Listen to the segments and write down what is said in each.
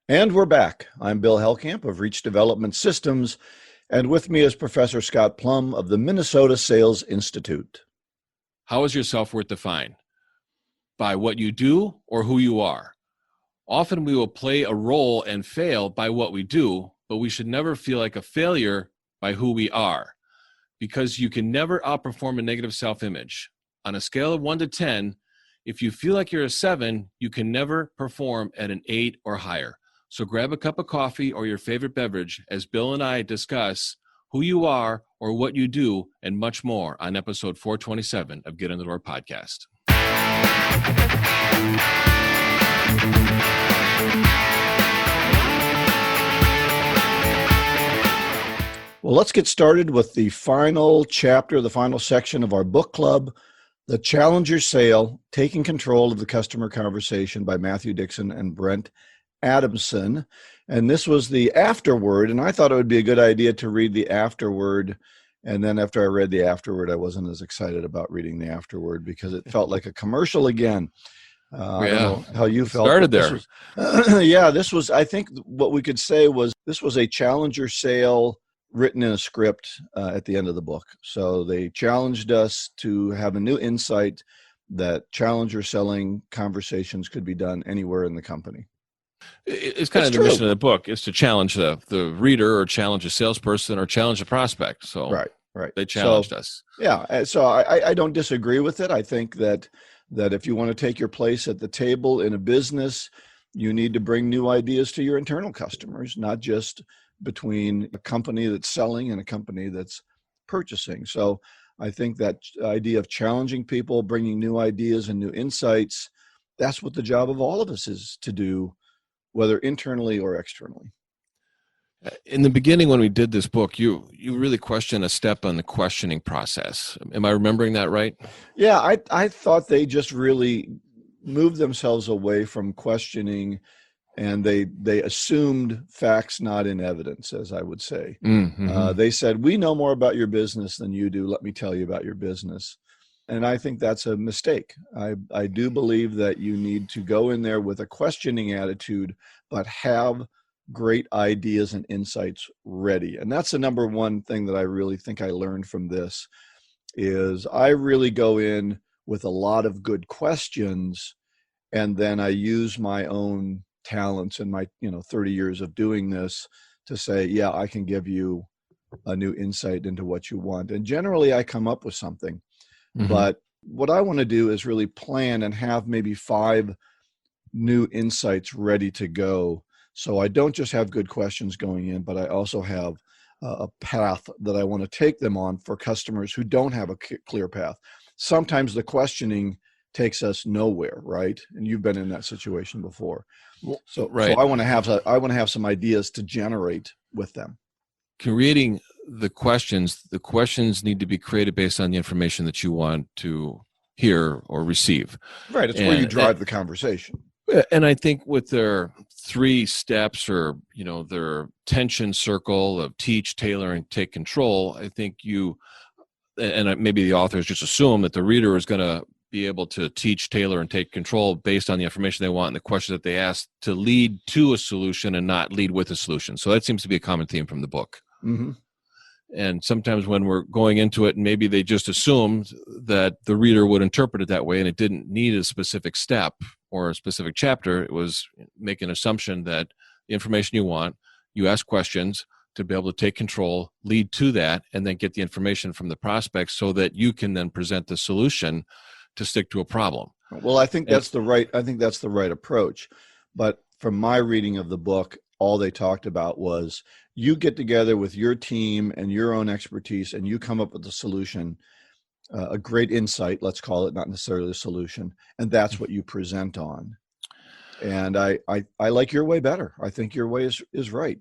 And we're back. I'm Bill Hellkamp of Reach Development Systems, and with me is Professor Scott Plum of the Minnesota Sales Institute. How is your self-worth defined? By what you do or who you are? Often we will play a role and fail by what we do, but we should never feel like a failure by who we are, because you can never outperform a negative self-image. On a scale of 1 to 10, if you feel like you're a 7, you can never perform at an 8 or higher. So grab a cup of coffee or your favorite beverage as Bill and I discuss who you are or what you do and much more on episode 427 of Get in the Door podcast. Well, let's get started with the final chapter, the final section of our book club, The Challenger Sale, Taking Control of the Customer Conversation by Matthew Dixon and Brent Adamson. And this was the afterword, and I thought it would be a good idea to read the afterword. And then after I read the afterword, I wasn't as excited about reading the afterword because it felt like a commercial again. I don't know how you felt. Started there. This was, I think what we could say was this was a Challenger sale written in a script at the end of the book. So they challenged us to have a new insight that Challenger selling conversations could be done anywhere in the company. It's kind of the mission of the book is to challenge the reader or challenge a salesperson or challenge a prospect. So right. They challenged us. Yeah. So I don't disagree with it. I think that if you want to take your place at the table in a business, you need to bring new ideas to your internal customers, not just between a company that's selling and a company that's purchasing. So I think that idea of challenging people, bringing new ideas and new insights, that's what the job of all of us is to do, whether internally or externally. In the beginning, when we did this book, you really questioned a step on the questioning process. Am I remembering that right? Yeah, I thought they just really moved themselves away from questioning, and they assumed facts not in evidence, as I would say. Mm-hmm. They said, we know more about your business than you do. Let me tell you about your business. And I think that's a mistake. I do believe that you need to go in there with a questioning attitude, but have great ideas and insights ready. And that's the number one thing that I really think I learned from this is I really go in with a lot of good questions, and then I use my own talents and my 30 years of doing this to say, yeah, I can give you a new insight into what you want. And generally I come up with something. Mm-hmm. But what I want to do is really plan and have maybe 5 new insights ready to go. So I don't just have good questions going in, but I also have a path that I want to take them on for customers who don't have a clear path. Sometimes the questioning takes us nowhere, right? And you've been in that situation before. So I want to have some ideas to generate with them. Creating the questions need to be created based on the information that you want to hear or receive. Right. It's where you drive the conversation. And I think with their 3 steps or, their tension circle of teach, tailor, and take control, I think and maybe the authors just assume that the reader is going to be able to teach, tailor, and take control based on the information they want and the questions that they ask to lead to a solution and not lead with a solution. So that seems to be a common theme from the book. Mm-hmm. And sometimes when we're going into it, maybe they just assumed that the reader would interpret it that way and it didn't need a specific step or a specific chapter. It was making an assumption that the information you want, you ask questions to be able to take control, lead to that, and then get the information from the prospect so that you can then present the solution to stick to a problem. Well, I think that's the right approach. But from my reading of the book, all they talked about was you get together with your team and your own expertise and you come up with a solution, a great insight, let's call it, not necessarily a solution. And that's what you present on. And I like your way better. I think your way is right.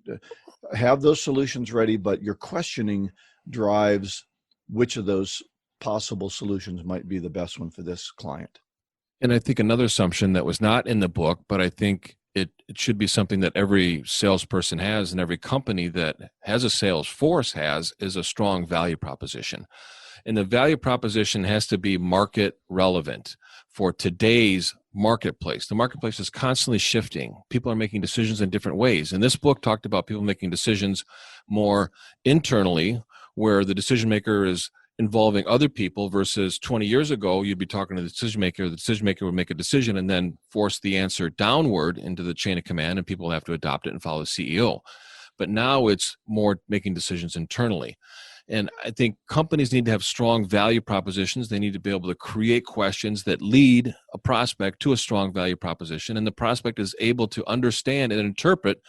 Have those solutions ready, but your questioning drives which of those possible solutions might be the best one for this client. And I think another assumption that was not in the book, but I think it should be something that every salesperson has and every company that has a sales force has is a strong value proposition. And the value proposition has to be market relevant for today's marketplace. The marketplace is constantly shifting. People are making decisions in different ways. And this book talked about people making decisions more internally, where the decision maker is involving other people, versus 20 years ago, you'd be talking to the decision maker would make a decision and then force the answer downward into the chain of command, and people have to adopt it and follow the CEO. But now it's more making decisions internally. And I think companies need to have strong value propositions. They need to be able to create questions that lead a prospect to a strong value proposition. And the prospect is able to understand and interpret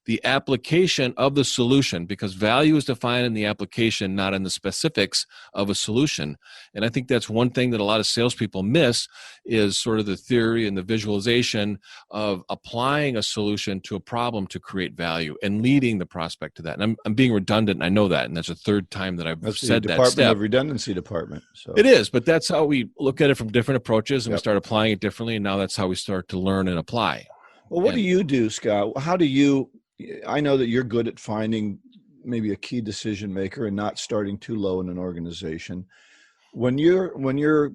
the application of the solution, because value is defined in the application, not in the specifics of a solution. And I think that's one thing that a lot of salespeople miss, is sort of the theory and the visualization of applying a solution to a problem to create value and leading the prospect to that. And I'm being redundant, and I know that, and that's the third time that I've said that step. Department of Redundancy department. So. It is, but that's how we look at it from different approaches, and we start applying it differently, and now that's how we start to learn and apply. Well, what do you do, Scott? How do you... I know that you're good at finding maybe a key decision maker and not starting too low in an organization. When you're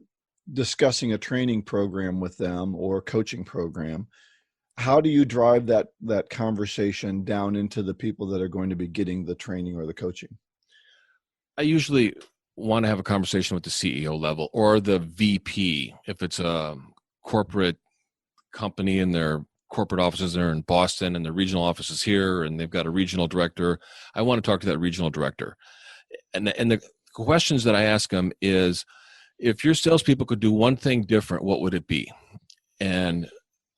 discussing a training program with them or a coaching program, how do you drive that conversation down into the people that are going to be getting the training or the coaching? I usually want to have a conversation with the CEO level or the VP. If it's a corporate company and their corporate offices are in Boston and the regional office is here and they've got a regional director, I want to talk to that regional director. And the questions that I ask them is, if your salespeople could do one thing different, what would it be? And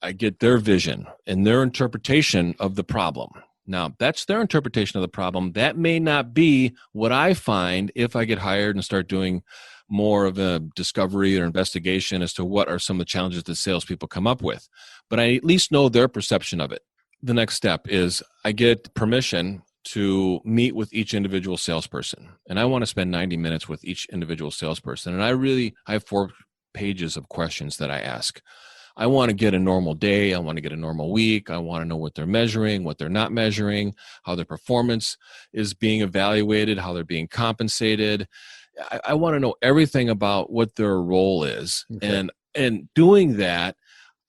I get their vision and their interpretation of the problem. Now, that's their interpretation of the problem. That may not be what I find if I get hired and start doing more of a discovery or investigation as to what are some of the challenges that salespeople come up with. But I at least know their perception of it. The next step is I get permission to meet with each individual salesperson. And I want to spend 90 minutes with each individual salesperson. And I have 4 pages of questions that I ask. I want to get a normal day. I want to get a normal week. I want to know what they're measuring, what they're not measuring, how their performance is being evaluated, how they're being compensated. I want to know everything about what their role is. Okay. And doing that,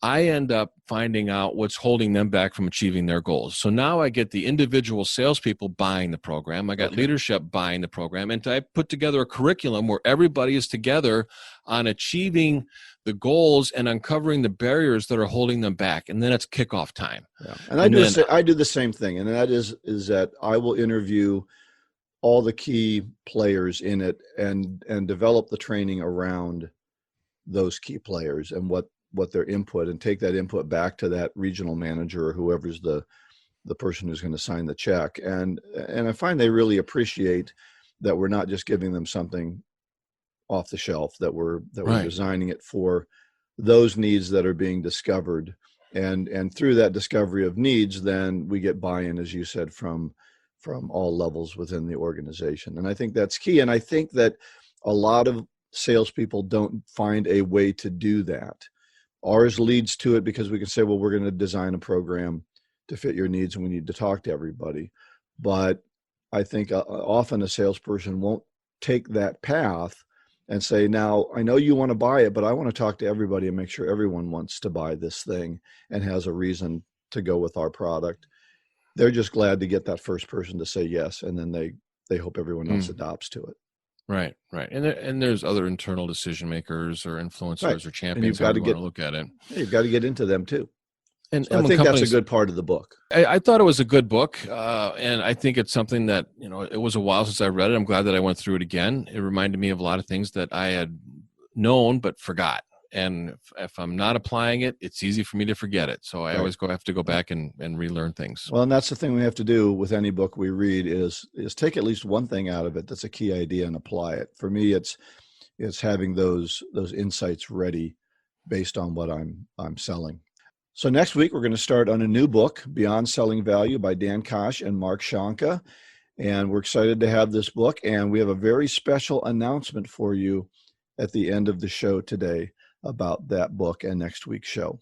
I end up finding out what's holding them back from achieving their goals. So now I get the individual salespeople buying the program. I got leadership buying the program. And I put together a curriculum where everybody is together on achieving the goals and uncovering the barriers that are holding them back. And then it's kickoff time. Yeah. And I do the same thing. And that is that I will interview all the key players in it and develop the training around those key players and what their input, and take that input back to that regional manager or whoever's the person who's going to sign the check. And I find they really appreciate that we're not just giving them something off the shelf, that we're designing it for those needs that are being discovered. And through that discovery of needs, then we get buy-in, as you said, from all levels within the organization. And I think that's key. And I think that a lot of salespeople don't find a way to do that. Ours leads to it because we can say, well, we're going to design a program to fit your needs and we need to talk to everybody. But I think often a salesperson won't take that path and say, now, I know you want to buy it, but I want to talk to everybody and make sure everyone wants to buy this thing and has a reason to go with our product. They're just glad to get that first person to say yes, and then they hope everyone else adopts to it. Right. And there's other internal decision makers or influencers or champions who want to look at it. Yeah, you've got to get into them too. And I think that's a good part of the book. I thought it was a good book, and I think it's something that, it was a while since I read it. I'm glad that I went through it again. It reminded me of a lot of things that I had known but forgot. And if I'm not applying it, it's easy for me to forget it. So I always have to go back and relearn things. Well, and that's the thing we have to do with any book we read is take at least one thing out of it that's a key idea and apply it. For me, it's having those insights ready based on what I'm selling. So next week, we're going to start on a new book, Beyond Selling Value by Dan Kosh and Mark Shonka. And we're excited to have this book. And we have a very special announcement for you at the end of the show today about that book and next week's show.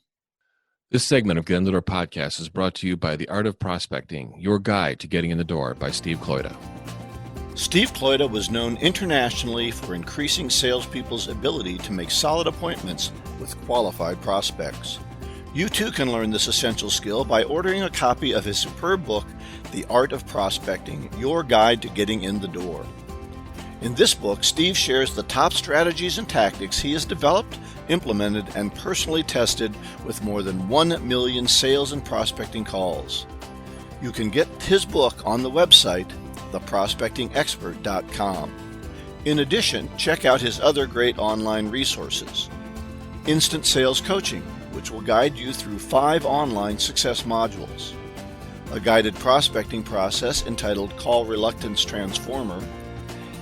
This segment of Get Into the Door podcast is brought to you by The Art of Prospecting, your guide to getting in the door by Steve Kloida. Steve Kloida was known internationally for increasing salespeople's ability to make solid appointments with qualified prospects. You too can learn this essential skill by ordering a copy of his superb book, The Art of Prospecting, Your Guide to Getting in the Door. In this book, Steve shares the top strategies and tactics he has developed, implemented, and personally tested with more than 1 million sales and prospecting calls. You can get his book on the website, theprospectingexpert.com. In addition, check out his other great online resources. Instant Sales Coaching, which will guide you through 5 online success modules. A guided prospecting process entitled Call Reluctance Transformer,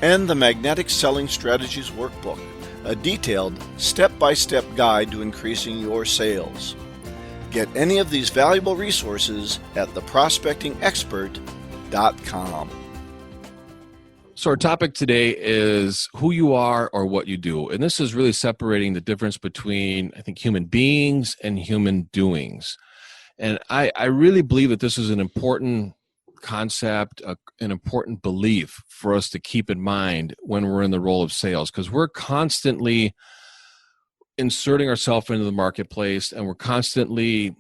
and the Magnetic Selling Strategies Workbook, a detailed step-by-step guide to increasing your sales. Get any of these valuable resources at theprospectingexpert.com. So our topic today is who you are or what you do. And this is really separating the difference between, I think, human beings and human doings. And I really believe that this is an important concept, an important belief for us to keep in mind when we're in the role of sales, because we're constantly inserting ourselves into the marketplace and we're constantly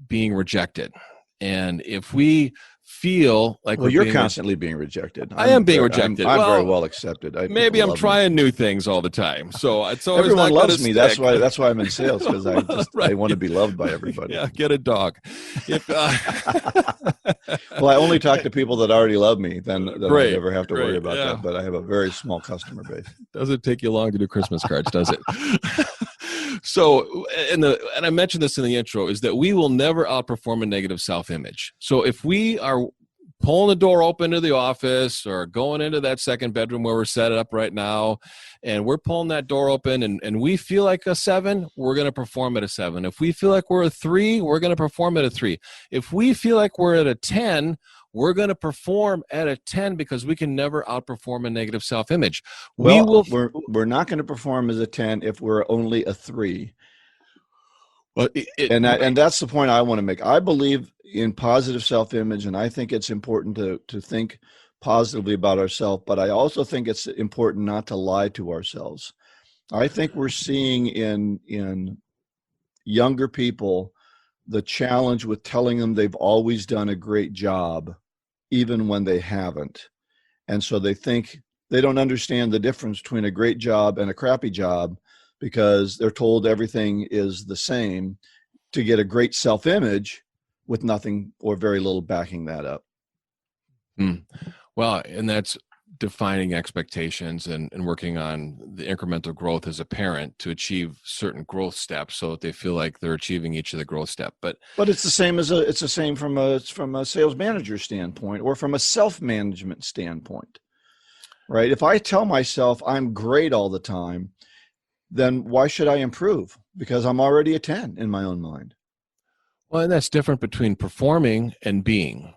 being rejected. And if we feel like you're constantly being rejected. I am being rejected. I'm very well accepted. Maybe I'm trying new things all the time. So it's always everyone loves me. That's why I'm in sales, because I want to be loved by everybody. Yeah, get a dog. Well, I only talk to people that already love me. Then I never have to worry about that. But I have a very small customer base. Doesn't take you long to do Christmas cards, does it? So, and I mentioned this in the intro, is that we will never outperform a negative self-image. So if we are pulling the door open to the office or going into that second bedroom where we're set up right now, and we're pulling that door open and we feel like a 7, we're going to perform at a 7. If we feel like we're a 3, we're going to perform at a 3. If we feel like we're at a 10, we're going to perform at a 10, because we can never outperform a negative self-image. We're not going to perform as a 10 if we're only a 3. Well, and that's the point I want to make. I believe in positive self-image, and I think it's important to think positively about ourselves, but I also think it's important not to lie to ourselves. I think we're seeing in younger people the challenge with telling them they've always done a great job, even when they haven't. And so they think they don't understand the difference between a great job and a crappy job, because they're told everything is the same, to get a great self-image with nothing or very little backing that up. Well, and that's defining expectations and working on the incremental growth as a parent to achieve certain growth steps, so that they feel like they're achieving each of the growth step. But it's the same from a sales manager standpoint, or from a self-management standpoint, right? If I tell myself I'm great all the time, then why should I improve? Because I'm already a 10 in my own mind. Well, and that's different between performing and being.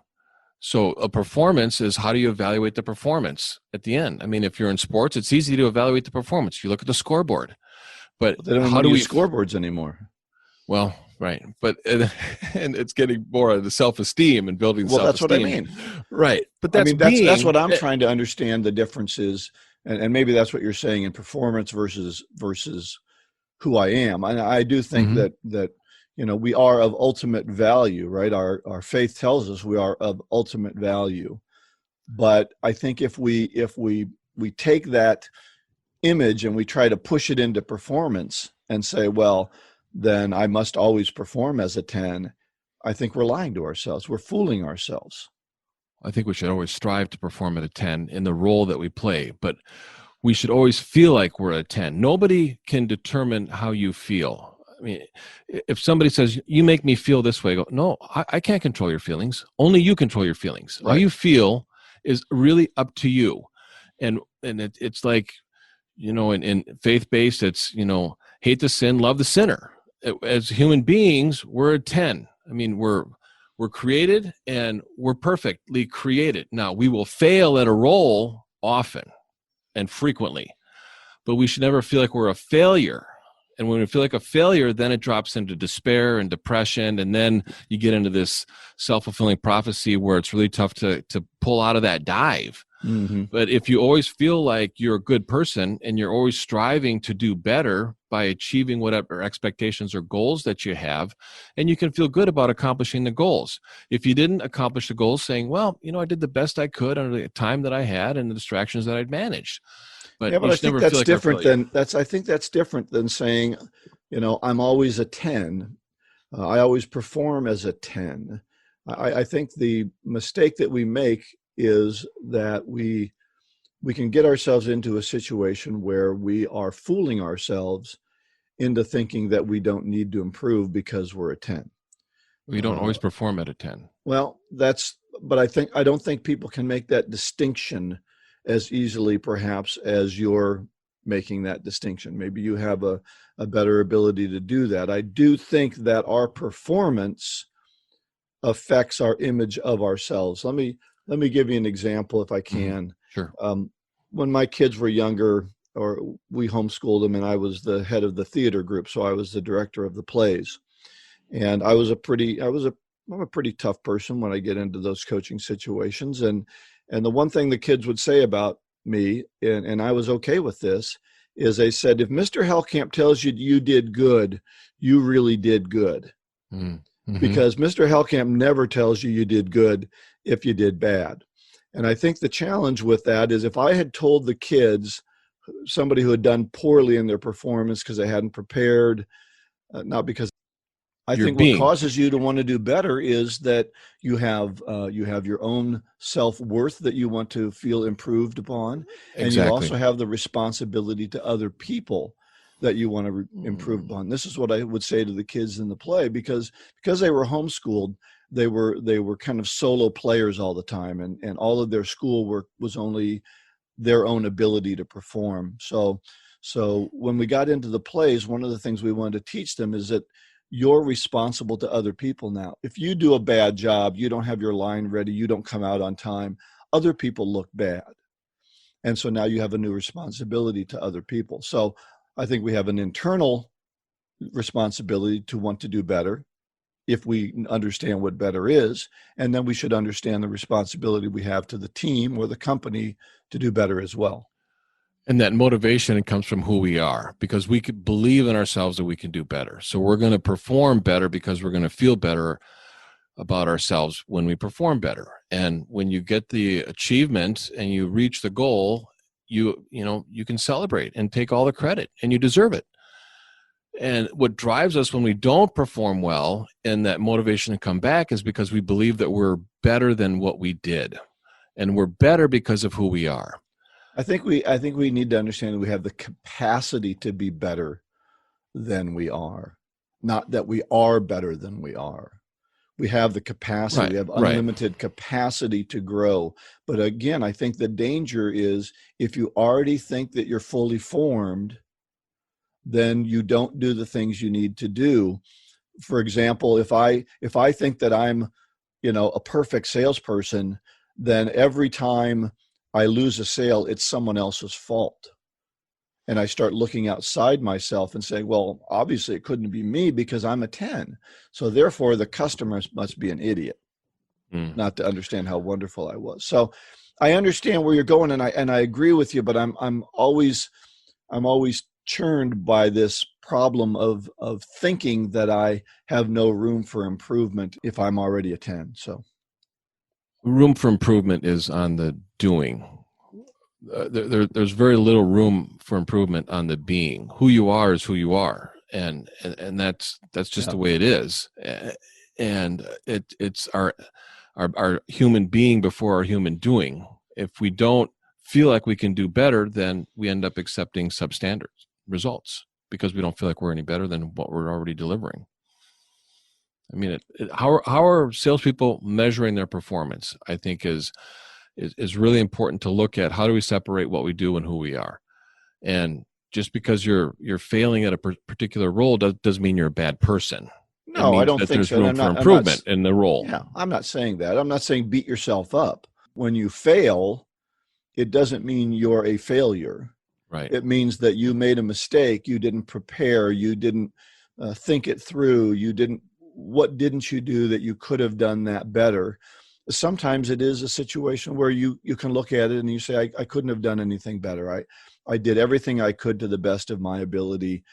So a performance is, how do you evaluate the performance at the end? I mean, if you're in sports, it's easy to evaluate the performance. You look at the scoreboard. But they don't use scoreboards anymore. Well, right. But and it's getting more of the self-esteem and building self-esteem. Well, that's what I mean. Right. But that's what I'm trying to understand, the differences. And maybe that's what you're saying in performance versus who I am. I do think that we are of ultimate value, right? Our faith tells us we are of ultimate value. But I think if we take that image and we try to push it into performance and say, well, then I must always perform as a 10, I think we're lying to ourselves. We're fooling ourselves. I think we should always strive to perform at a 10 in the role that we play, but we should always feel like we're at a 10. Nobody can determine how you feel. I mean, if somebody says, you make me feel this way, I go, no, I can't control your feelings. Only you control your feelings. Right. How you feel is really up to you. And it's like, in faith-based, it's, hate the sin, love the sinner. As human beings, we're a 10. I mean, we're created and we're perfectly created. Now, we will fail at a role often and frequently, but we should never feel like we're a failure. And when we feel like a failure, then it drops into despair and depression. And then you get into this self-fulfilling prophecy where it's really tough to pull out of that dive. Mhm. But if you always feel like you're a good person and you're always striving to do better by achieving whatever expectations or goals that you have, and you can feel good about accomplishing the goals. If you didn't accomplish the goals, saying, well, I did the best I could under the time that I had and the distractions that I'd managed. But Yeah, but you I should think never feel that's like a different failure. than I think that's different than saying, I'm always a 10. I always perform as a 10. I think the mistake that we make is that we can get ourselves into a situation where we are fooling ourselves into thinking that we don't need to improve because we're a 10. We don't Uh, always perform at a 10. well, but I don't think people can make that distinction as easily, perhaps, as you're making that distinction. Maybe you have a better ability to do that. I do think that our performance affects our image of ourselves. Let me give you an example if I can. Sure. When my kids were younger, or we homeschooled them, and I was the head of the theater group, so I was the director of the plays. And I'm a pretty tough person when I get into those coaching situations. And the one thing the kids would say about me, and I was okay with this, is they said, if Mr. Hellcamp tells you you did good, you really did good. Mm-hmm. Because Mr. Hellcamp never tells you you did good if you did bad. And I think the challenge with that is, if I had told the kids, somebody who had done poorly in their performance because they hadn't prepared, not because I think what causes you to want to do better is that you have your own self-worth that you want to feel improved upon. And you also have the responsibility to other people that you want to improve upon. This is what I would say to the kids in the play, because they were homeschooled, they were kind of solo players all the time, and all of their schoolwork was only their own ability to perform. So when we got into the plays, one of the things we wanted to teach them is that you're responsible to other people now. If you do a bad job, you don't have your line ready, you don't come out on time, other people look bad. And so now you have a new responsibility to other people. So I think we have an internal responsibility to want to do better, if we understand what better is. And then we should understand the responsibility we have to the team or the company to do better as well. And that motivation comes from who we are, because we could believe in ourselves that we can do better. So we're going to perform better because we're going to feel better about ourselves when we perform better. And when you get the achievement and you reach the goal, you can celebrate and take all the credit, and you deserve it. And what drives us when we don't perform well and that motivation to come back is because we believe that we're better than what we did, and we're better because of who we are. I think we need to understand that we have the capacity to be better than we are, not that we are better than we are. We have the capacity, Right, we have unlimited capacity to grow. But again, I think the danger is, if you already think that you're fully formed, then you don't do the things you need to do. For example, if I think that I'm, a perfect salesperson, then every time I lose a sale, it's someone else's fault. And I start looking outside myself and saying, well, obviously it couldn't be me because I'm a 10. So therefore the customer must be an idiot, not to understand how wonderful I was. So I understand where you're going, and I agree with you, but I'm always churned by this problem of thinking that I have no room for improvement if I'm already a 10. So room for improvement is on the doing. There's very little room for improvement on the being. Who you are is who you are, and that's just the way it is. And it's our human being before our human doing. If we don't feel like we can do better, then we end up accepting substandard results because we don't feel like we're any better than what we're already delivering. I mean, how are salespeople measuring their performance? I think is really important to look at. How do we separate what we do and who we are? And just because you're failing at a particular role doesn't mean you're a bad person. No, I don't think there's so. room for improvement in the role. Yeah, I'm not saying that. I'm not saying beat yourself up. When you fail, it doesn't mean you're a failure. Right. It means that you made a mistake. You didn't prepare. You didn't think it through. What didn't you do that you could have done that better? sometimes it is a situation where you can look at it and you say, I couldn't have done anything better. I did everything I could to the best of my ability.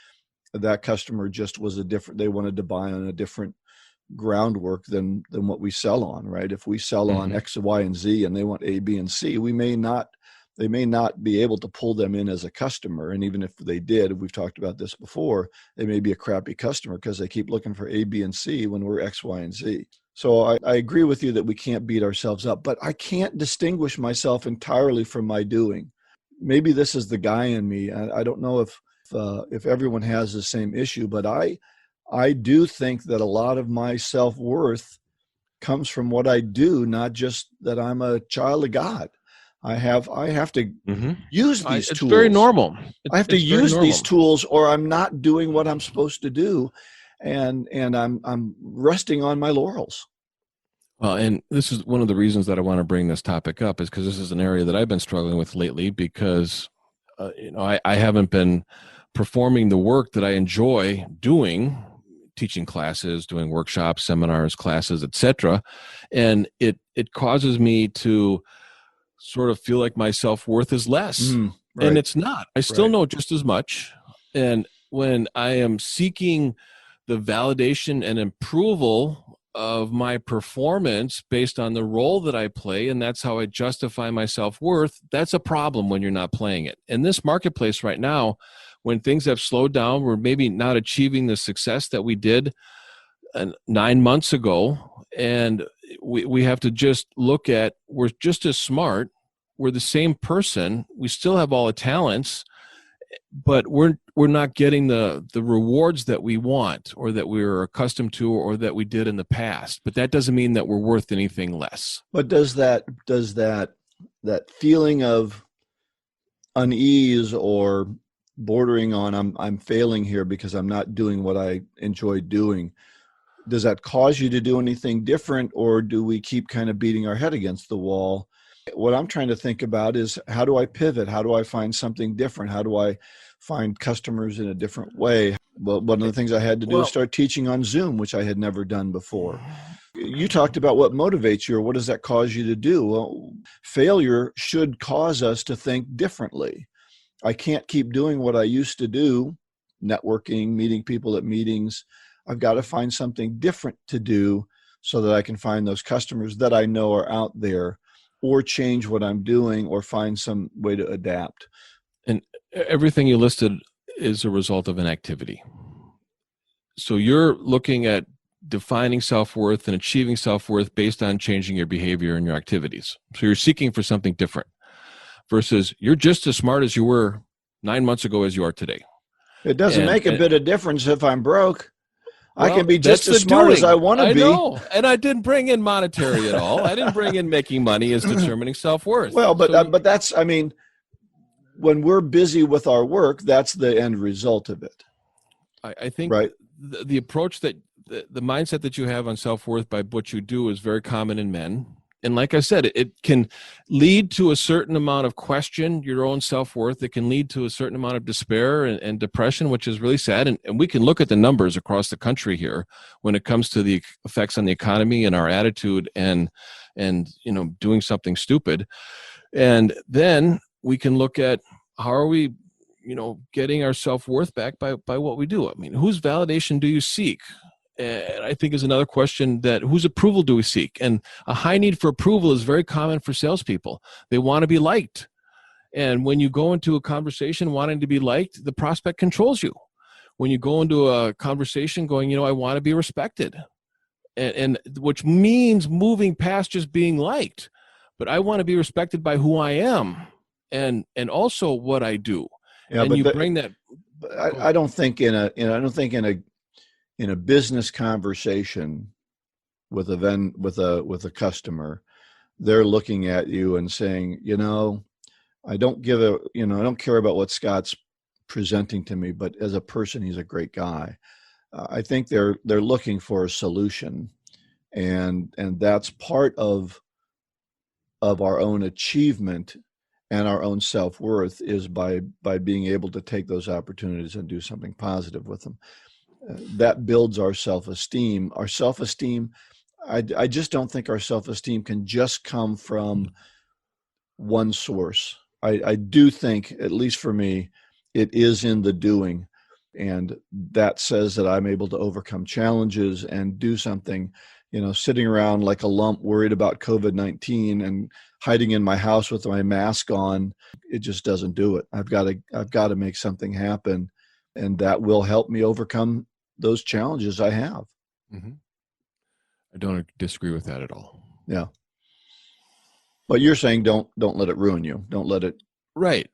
That customer just was they wanted to buy on a different groundwork than what we sell on, right? If we sell on X, Y, and Z and they want A, B, and C, they may not be able to pull them in as a customer. And even if they did, we've talked about this before, they may be a crappy customer because they keep looking for A, B, and C when we're X, Y, and Z. So I agree with you that we can't beat ourselves up, but I can't distinguish myself entirely from my doing. Maybe this is the guy in me. I don't know if everyone has the same issue, but I do think that a lot of my self-worth comes from what I do, not just that I'm a child of God. I have to use these tools. It's very normal. I have to use these tools, or I'm not doing what I'm supposed to do, and I'm resting on my laurels. Well, and this is one of the reasons that I want to bring this topic up, is because this is an area that I've been struggling with lately, because I haven't been performing the work that I enjoy doing, teaching classes, doing workshops, seminars, classes, etc. And it causes me to sort of feel like my self-worth is less. Right. And it's not. I still know just as much. And when I am seeking the validation and approval of my performance based on the role that I play, and that's how I justify my self-worth, that's a problem when you're not playing it. In this marketplace right now, when things have slowed down, we're maybe not achieving the success that we did 9 months ago. And we have to just look at, we're just as smart. We're the same person. We still have all the talents, but we're not getting the rewards that we want, or that we were accustomed to, or that we did in the past. But that doesn't mean that we're worth anything less. But does that feeling of unease or bordering on I'm failing here because I'm not doing what I enjoy doing, does that cause you to do anything different, or do we keep kind of beating our head against the wall? What I'm trying to think about is, how do I pivot? How do I find something different? How do I find customers in a different way? Well, one of the things I had to do is start teaching on Zoom, which I had never done before. You talked about what motivates you, or what does that cause you to do? Well, failure should cause us to think differently. I can't keep doing what I used to do, networking, meeting people at meetings. I've got to find something different to do so that I can find those customers that I know are out there, or change what I'm doing, or find some way to adapt. And everything you listed is a result of an activity. So you're looking at defining self-worth and achieving self-worth based on changing your behavior and your activities. So you're seeking for something different, versus you're just as smart as you were 9 months ago as you are today. It doesn't make a bit of difference if I'm broke. Well, I can be just as smart as I want to be. I know. And I didn't bring in monetary at all. I didn't bring in making money as determining self-worth. Well, but that's, I mean, when we're busy with our work, that's the end result of it. I think the approach that the mindset that you have on self-worth by what you do is very common in men. And like I said, it can lead to a certain amount of question, your own self-worth. It can lead to a certain amount of despair and depression, which is really sad. And we can look at the numbers across the country here when it comes to the effects on the economy and our attitude and doing something stupid. And then we can look at, how are we, getting our self-worth back by what we do? I mean, whose validation do you seek? And I think is another question, that whose approval do we seek? And a high need for approval is very common for salespeople. They want to be liked. And when you go into a conversation wanting to be liked, the prospect controls you. When you go into a conversation going, I want to be respected, and which means moving past just being liked, but I want to be respected by who I am and also what I do. Yeah, and you bring that. I don't think in a business conversation with a customer, they're looking at you and saying, I don't care about what Scott's presenting to me, but as a person, he's a great guy. I think they're looking for a solution, and that's part of our own achievement and our own self-worth, is by being able to take those opportunities and do something positive with them. That builds our self-esteem. Our self-esteem, I just don't think our self-esteem can just come from one source. I do think, at least for me, it is in the doing. And that says that I'm able to overcome challenges and do something. Sitting around like a lump worried about COVID-19 and hiding in my house with my mask on, it just doesn't do it. I've got to make something happen, and that will help me overcome those challenges I have. Mm-hmm. I don't disagree with that at all. Yeah. But you're saying don't let it ruin you. Don't let it. Right.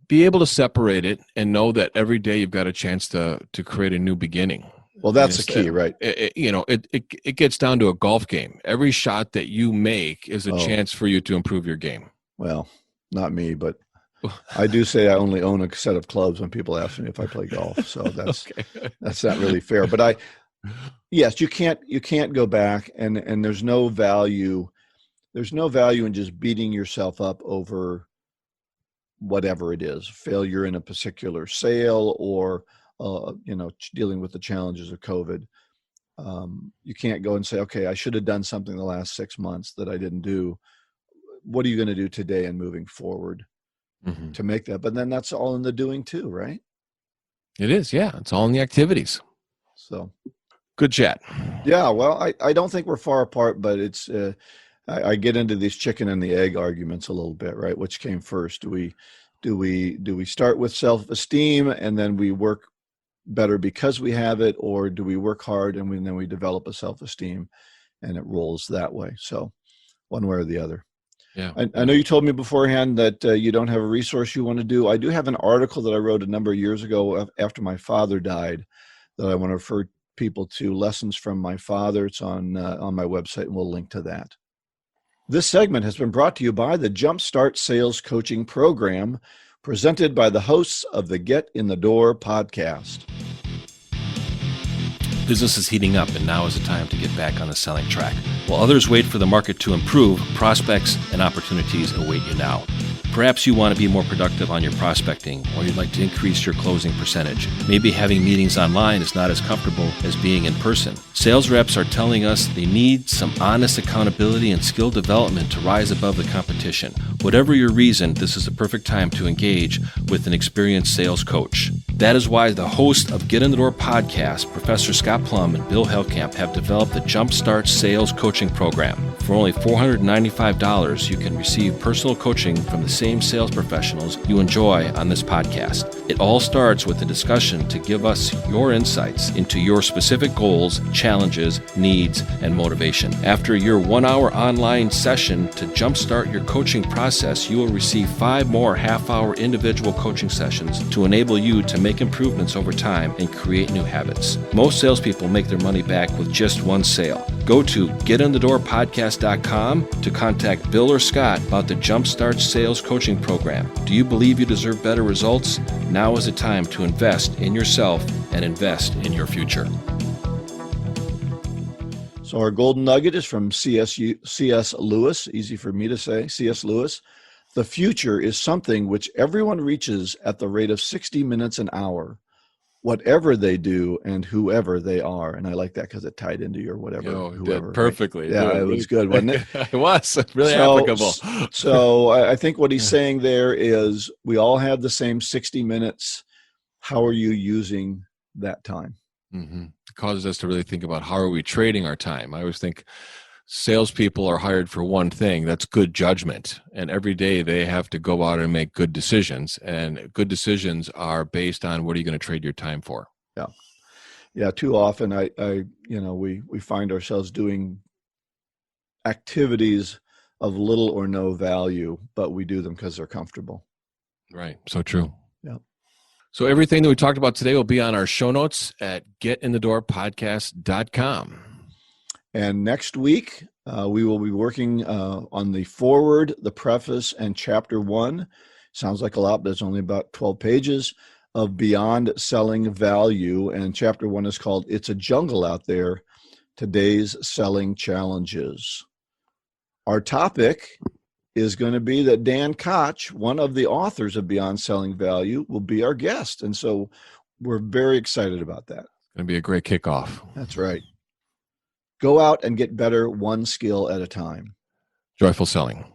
Be able to separate it and know that every day you've got a chance to create a new beginning. Well, that's the key, right? It gets down to a golf game. Every shot that you make is a chance for you to improve your game. Well, not me, but I do say I only own a set of clubs when people ask me if I play golf. So that's that's not really fair. But yes, you can't go back, and there's no value. There's no value in just beating yourself up over whatever it is, failure in a particular sale or dealing with the challenges of COVID. You can't go and say, okay, I should have done something the last 6 months that I didn't do. What are you going to do today and moving forward to make that? But then that's all in the doing too, right? It is, yeah. It's all in the activities. So good chat. Yeah, well, I don't think we're far apart, but it's I get into these chicken and the egg arguments a little bit, right? Which came first? Do we start with self-esteem and then we work better because we have it, or do we work hard and then we develop a self-esteem and it rolls that way? So one way or the other. Yeah. I know you told me beforehand that you don't have a resource you want to do. I do have an article that I wrote a number of years ago after my father died that I want to refer people to, Lessons from My Father. It's on my website, and we'll link to that. This segment has been brought to you by the Jumpstart Sales Coaching Program, presented by the hosts of the Get in the Door podcast. Business is heating up, and now is the time to get back on the selling track. While others wait for the market to improve, prospects and opportunities await you now. Perhaps you want to be more productive on your prospecting, or you'd like to increase your closing percentage. Maybe having meetings online is not as comfortable as being in person. Sales reps are telling us they need some honest accountability and skill development to rise above the competition. Whatever your reason, this is the perfect time to engage with an experienced sales coach. That is why the host of Get in the Door podcast, Professor Scott Plum and Bill Hellkamp, have developed the Jumpstart Sales Coaching Program. For only $495, you can receive personal coaching from the same sales professionals you enjoy on this podcast. It all starts with a discussion to give us your insights into your specific goals, challenges, needs, and motivation. After your 1-hour online session to jumpstart your coaching process, you will receive 5 more half-hour individual coaching sessions to enable you to make improvements over time and create new habits. Most salespeople make their money back with just one sale. Go to getinthedoorpodcast.com to contact Bill or Scott about the Jumpstart Sales Coaching Program. Do you believe you deserve better results? Now is the time to invest in yourself and invest in your future. So our golden nugget is from C.S. Lewis, easy for me to say, C.S. Lewis. The future is something which everyone reaches at the rate of 60 minutes an hour, whatever they do and whoever they are. And I like that because it tied into your whoever. Perfectly. Right? Yeah, it was good, wasn't it? It was really applicable. So I think what he's saying there is we all have the same 60 minutes. How are you using that time? Mm-hmm. It causes us to really think about how are we trading our time. I always think salespeople are hired for one thing, that's good judgment. And every day they have to go out and make good decisions. And good decisions are based on what are you going to trade your time for? Yeah. Yeah. Too often we find ourselves doing activities of little or no value, but we do them because they're comfortable. Right. So true. Yeah. So everything that we talked about today will be on our show notes at getinthedoorpodcast.com. And next week, we will be working on the foreword, the preface, and chapter 1. Sounds like a lot, but it's only about 12 pages of Beyond Selling Value. And chapter 1 is called It's a Jungle Out There, Today's Selling Challenges. Our topic is going to be that Dan Koch, one of the authors of Beyond Selling Value, will be our guest. And so we're very excited about that. It's going to be a great kickoff. That's right. Go out and get better one skill at a time. Joyful selling.